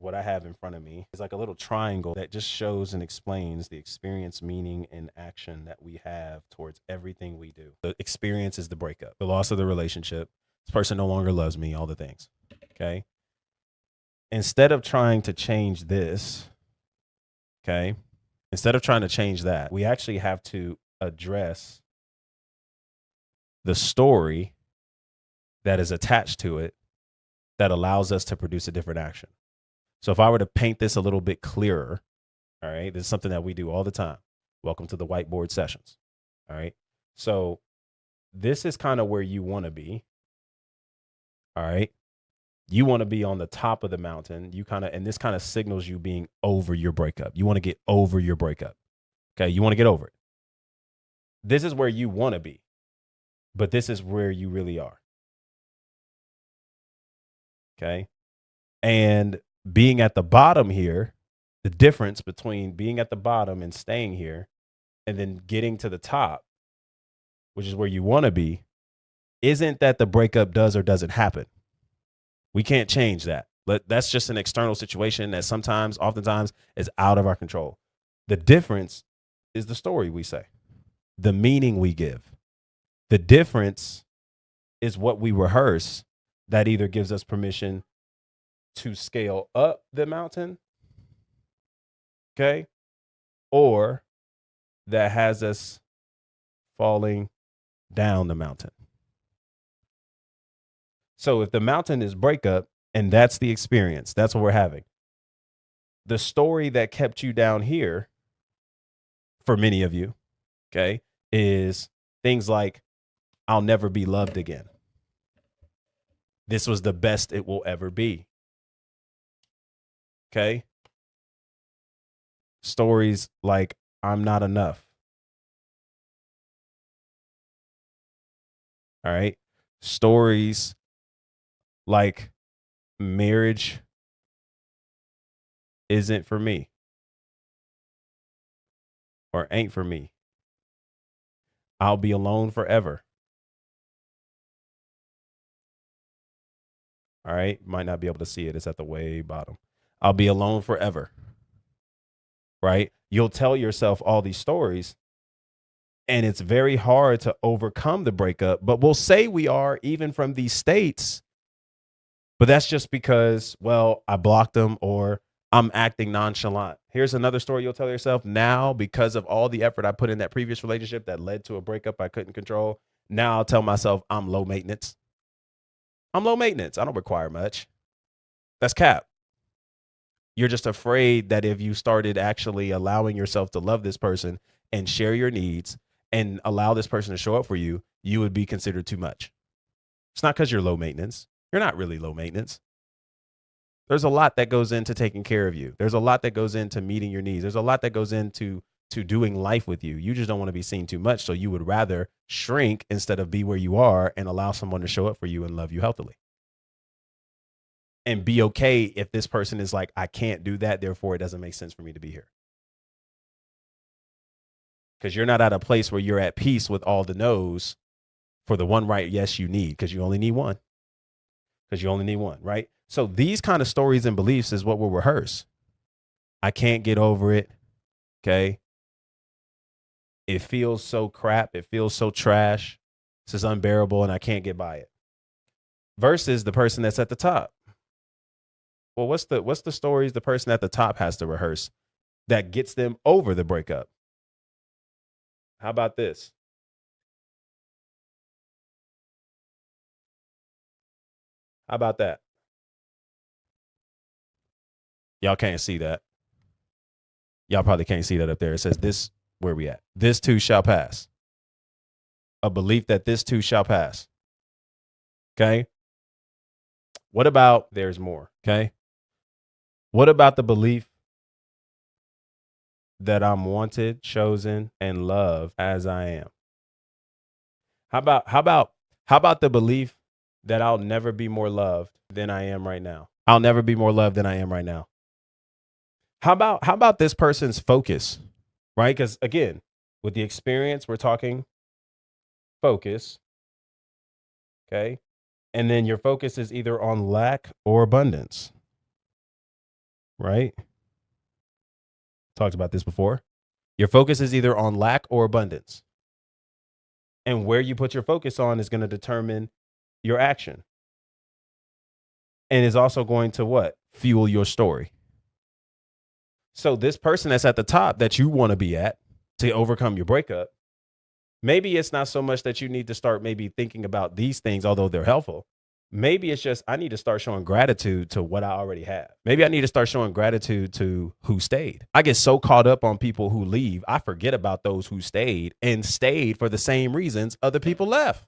what I have in front of me is like a little triangle that just shows and explains the experience, meaning, and action that we have towards everything we do. The experience is the breakup, the loss of the relationship. This person no longer loves me, all the things. Okay. Instead of trying to change this, okay, instead of trying to change that, we actually have to address the story that is attached to it that allows us to produce a different action. So if I were to paint this a little bit clearer, all right, this is something that we do all the time. Welcome to the whiteboard sessions. All right. So this is kind of where you want to be. All right. You want to be on the top of the mountain. And this kind of signals you being over your breakup. You want to get over your breakup. Okay. You want to get over it. This is where you want to be, but this is where you really are. Okay. And being at the bottom here, the difference between being at the bottom and staying here and then getting to the top, which is where you want to be, isn't that the breakup does or doesn't happen. We can't change that. But that's just an external situation that oftentimes is out of our control. The difference is the story we say, the meaning we give. The difference is what we rehearse that either gives us permission to scale up the mountain, okay, or that has us falling down the mountain. So if the mountain is breakup and that's the experience, that's what we're having. The story that kept you down here for many of you, okay, is things like, I'll never be loved again. This was the best it will ever be. Okay. Stories like, I'm not enough. All right. Stories like, marriage isn't for me or ain't for me. I'll be alone forever. All right. Might not be able to see it. It's at the way bottom. I'll be alone forever. Right. You'll tell yourself all these stories and it's very hard to overcome the breakup, but we'll say we are even from these states. But that's just because, well, I blocked them or I'm acting nonchalant. Here's another story you'll tell yourself now because of all the effort I put in that previous relationship that led to a breakup I couldn't control. Now I'll tell myself I'm low maintenance. I'm low maintenance. I don't require much. That's cap. You're just afraid that if you started actually allowing yourself to love this person and share your needs and allow this person to show up for you, you would be considered too much. It's not because you're low maintenance. You're not really low maintenance. There's a lot that goes into taking care of you. There's a lot that goes into meeting your needs. There's a lot that goes into doing life with you. You just don't want to be seen too much. So you would rather shrink instead of be where you are and allow someone to show up for you and love you healthily. And be okay if this person is like, I can't do that. Therefore, it doesn't make sense for me to be here. Because you're not at a place where you're at peace with all the no's for the one right yes you need, because you only need one. Right? So these kind of stories and beliefs is what we'll rehearse. I can't get over it. Okay. It feels so crap. It feels so trash. This is unbearable and I can't get by it. Versus the person that's at the top. Well, what's the stories the person at the top has to rehearse that gets them over the breakup? How about this? How about that? Y'all can't see that. Y'all probably can't see that up there. It says this, where we at? This too shall pass. A belief that this too shall pass. Okay. What about there's more? Okay. What about the belief that I'm wanted, chosen, and loved as I am? How about the belief that I'll never be more loved than I am right now? I'll never be more loved than I am right now. How about this person's focus? Right? Because again, with the experience, we're talking focus. Okay. And then your focus is either on lack or abundance. right? Talked about this before. Your focus is either on lack or abundance. And where you put your focus on is going to determine your action. And is also going to what? Fuel your story. So this person that's at the top that you want to be at to overcome your breakup, maybe it's not so much that you need to start maybe thinking about these things, although they're helpful. Maybe it's just I need to start showing gratitude to what I already have. Maybe I need to start showing gratitude to who stayed. I get so caught up on people who leave, I forget about those who stayed and stayed for the same reasons other people left.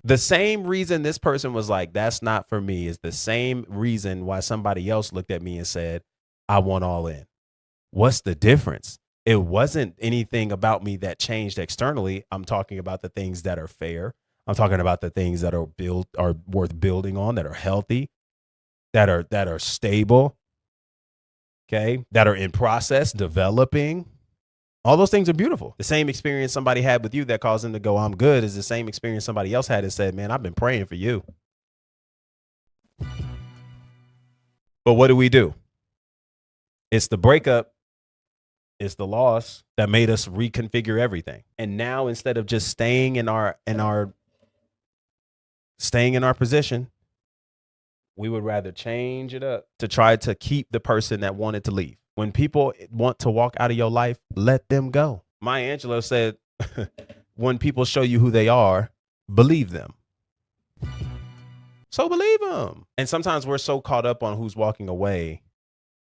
The same reason this person was like, that's not for me, is the same reason why somebody else looked at me and said, I want all in. What's the difference? It wasn't anything about me that changed externally. I'm talking about the things that are fair. I'm talking about the things that are worth building on, that are healthy, that are stable, okay, that are in process, developing. All those things are beautiful. The same experience somebody had with you that caused them to go, I'm good, is the same experience somebody else had and said, man, I've been praying for you. But what do? It's the breakup, it's the loss that made us reconfigure everything. And now instead of just staying in our position, we would rather change it up to try to keep the person that wanted to leave. When people want to walk out of your life, let them go. Maya Angelou said, when people show you who they are, believe them. So believe them. And sometimes we're so caught up on who's walking away,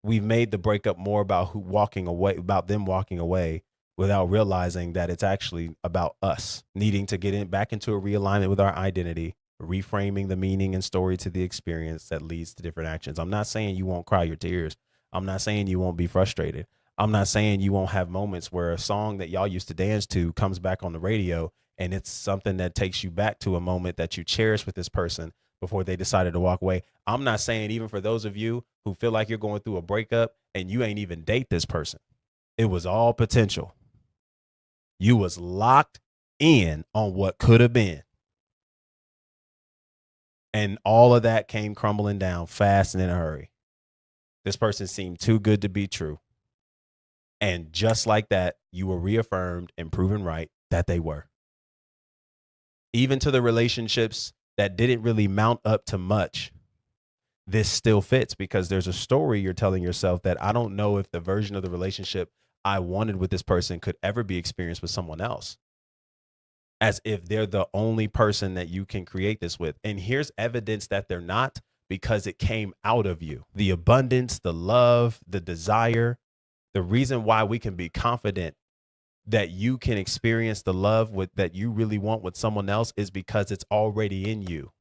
we've made the breakup more about who walking away, about them walking away, without realizing that it's actually about us needing to get back into a realignment with our identity, reframing the meaning and story to the experience that leads to different actions. I'm not saying you won't cry your tears. I'm not saying you won't be frustrated. I'm not saying you won't have moments where a song that y'all used to dance to comes back on the radio and it's something that takes you back to a moment that you cherish with this person before they decided to walk away. I'm not saying even for those of you who feel like you're going through a breakup and you ain't even date this person. It was all potential. You was locked in on what could have been. And all of that came crumbling down fast and in a hurry. This person seemed too good to be true. And just like that, you were reaffirmed and proven right that they were. Even to the relationships that didn't really mount up to much, this still fits because there's a story you're telling yourself that I don't know if the version of the relationship I wanted with this person could ever be experienced with someone else. As if they're the only person that you can create this with. And here's evidence that they're not, because it came out of you. The abundance, the love, the desire, the reason why we can be confident that you can experience the love that you really want with someone else is because it's already in you.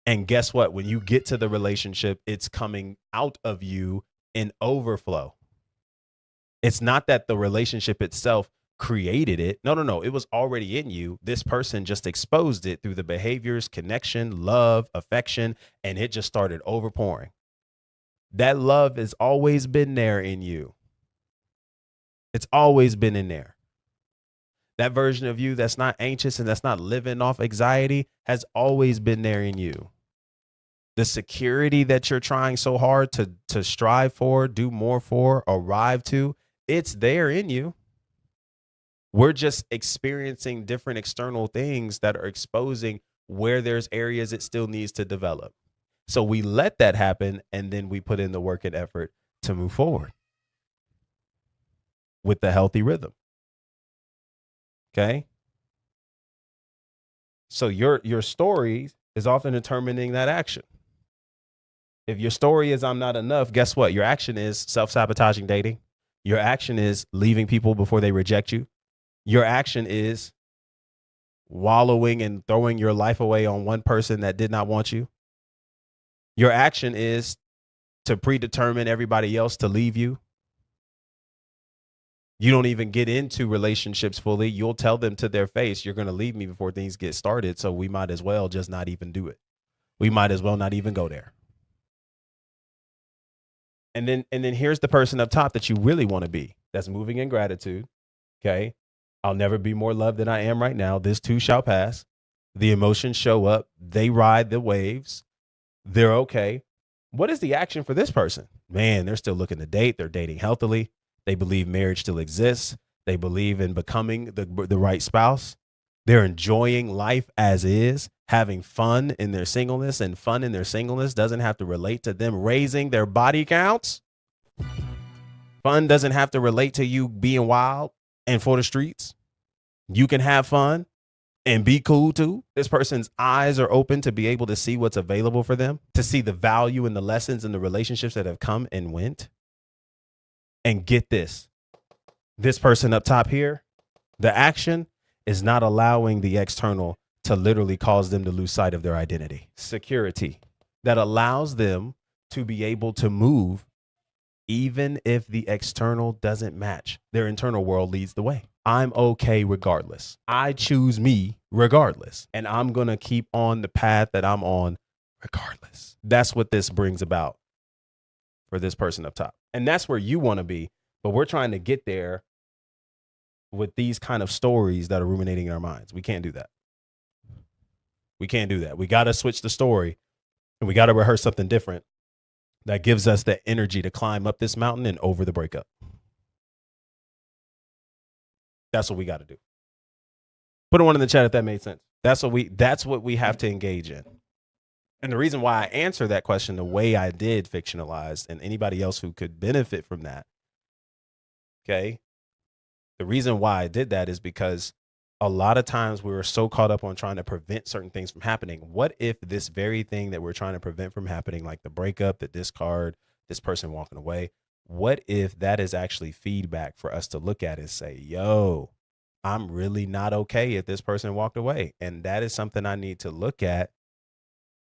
And guess what? When you get to the relationship, it's coming out of you in overflow. It's not that the relationship itself created it. No. It was already in you. This person just exposed it through the behaviors, connection, love, affection, and it just started overpouring. That love has always been there in you. It's always been in there. That version of you that's not anxious and that's not living off anxiety has always been there in you. The security that you're trying so hard to strive for, do more for, arrive to, it's there in you. We're just experiencing different external things that are exposing where there's areas it still needs to develop. So we let that happen, and then we put in the work and effort to move forward with the healthy rhythm. Okay? So your story is often determining that action. If your story is I'm not enough, guess what? Your action is self-sabotaging dating. Your action is leaving people before they reject you. Your action is wallowing and throwing your life away on one person that did not want you. Your action is to predetermine everybody else to leave you. You don't even get into relationships fully. You'll tell them to their face, you're going to leave me before things get started. So we might as well just not even do it. We might as well not even go there. And then here's the person up top that you really want to be. That's moving in gratitude. Okay. I'll never be more loved than I am right now. This too shall pass. The emotions show up. They ride the waves. They're okay. What is the action for this person? Man, they're still looking to date. They're dating healthily. They believe marriage still exists. They believe in becoming the right spouse. They're enjoying life as is, having fun in their singleness, and fun in their singleness doesn't have to relate to them raising their body counts. Fun doesn't have to relate to you being wild and for the streets. You can have fun and be cool too. This person's eyes are open to be able to see what's available for them, to see the value and the lessons and the relationships that have come and went. And get this person up top here, the action is not allowing the external to literally cause them to lose sight of their identity. Security that allows them to be able to move even if the external doesn't match. Their internal world leads the way. I'm okay regardless. I choose me regardless. And I'm going to keep on the path that I'm on regardless. That's what this brings about for this person up top. And that's where you want to be. But we're trying to get there with these kind of stories that are ruminating in our minds. We can't do that. We can't do that. We got to switch the story and we got to rehearse something different that gives us the energy to climb up this mountain and over the breakup. That's what we got to do. Put a one in the chat if that made sense. That's what we have to engage in. And the reason why I answer that question the way I did, fictionalized, and anybody else who could benefit from that, okay? The reason why I did that is because a lot of times we were so caught up on trying to prevent certain things from happening. What if this very thing that we're trying to prevent from happening, like the breakup, the discard, this person walking away, what if that is actually feedback for us to look at and say, yo, I'm really not okay if this person walked away. And that is something I need to look at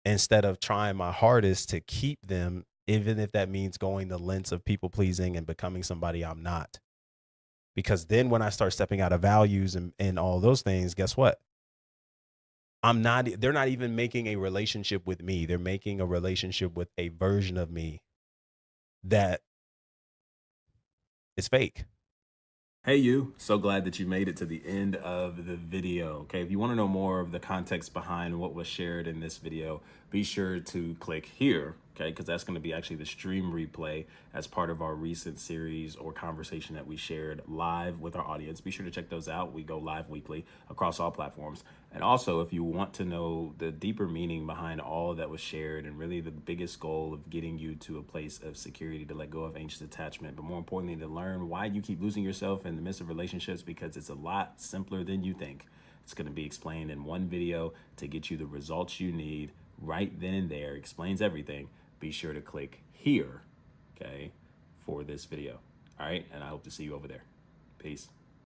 instead of trying my hardest to keep them, even if that means going the lengths of people pleasing and becoming somebody I'm not. Because then when I start stepping out of values and all those things, guess what? They're not even making a relationship with me. They're making a relationship with a version of me that is fake. Hey you, so glad that you made it to the end of the video. Okay, if you want to know more of the context behind what was shared in this video, be sure to click here, okay, because that's going to be actually the stream replay as part of our recent series or conversation that we shared live with our audience. Be sure to check those out. We go live weekly across all platforms. And also, if you want to know the deeper meaning behind all that was shared and really the biggest goal of getting you to a place of security to let go of anxious attachment, but more importantly, to learn why you keep losing yourself in the midst of relationships, because it's a lot simpler than you think. It's going to be explained in one video to get you the results you need right then and there. Explains everything. Be sure to click here, okay, for this video. All right, and I hope to see you over there. Peace.